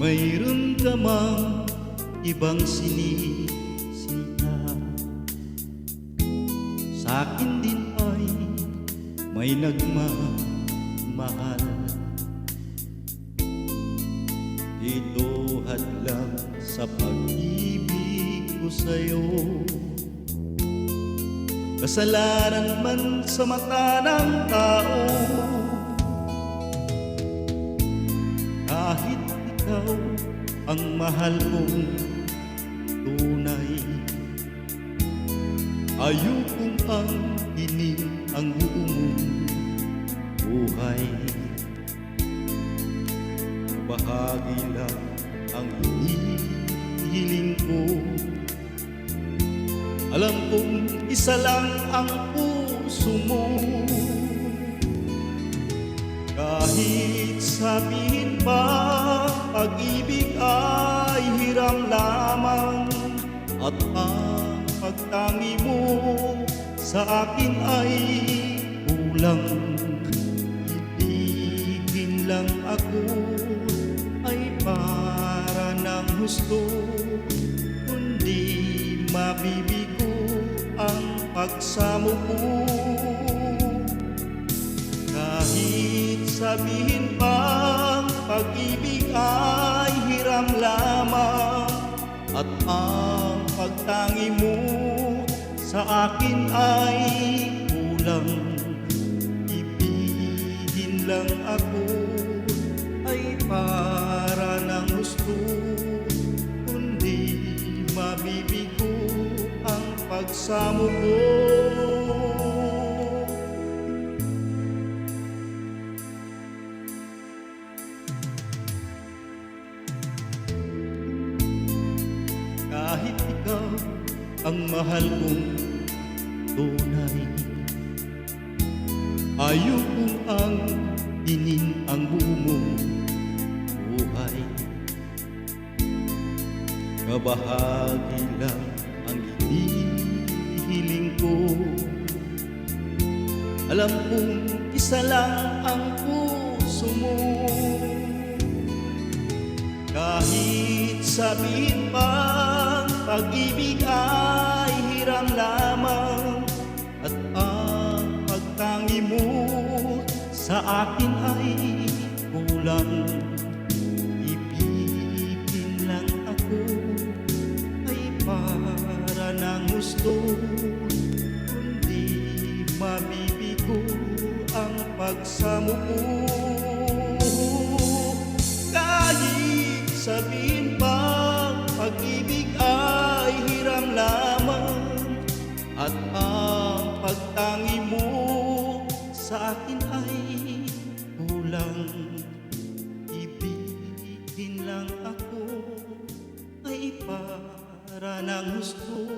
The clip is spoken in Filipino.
Mayroon ka mang ibang sinisinta, sa'kin din ay may nagmamahal. Dito hadlang sa pag-ibig ko sa'yo, kasalanan man sa mata ng tao. Kahit ikaw ang mahal kong tunay, ayokong ang hining ang buong buhay. Bahagi lang ang hinihiling ko, alam kong isa lang ang puso mo. Kahit sabihin pa pag-ibig ay hiram lamang, at ang pagtangi mo sa akin ay kulang. Ibigin lang ako ay para ng husto, kundi mabibigo ang pagsamo ko. Kahit sabihin pang pag-ibig ay hiram lamang, at ang pagtangi mo sa akin ay kulang. Ibigin lang ako ay para ng gusto, kundi mabibigo ang pagsamo ko. Kahit ikaw ang mahal kong tunay, ayokong ang dinin ang buong buhay. Kabahagi lang ang hinihiling ko, alam kong isa lang ang puso mo. Kahit sabihin pang pag-ibig ay hiram lamang, at ang pagtangi mo sa akin ay kulang. Ibigin lang ako ay para ng gusto, kundi mabibigo ang pagsamo ko. Kahit sabihin pang pag-ibig ay hiram lamang, at ang pagtangi mo sa akin ay kulang. Ibigin lang ako ay para ng gusto,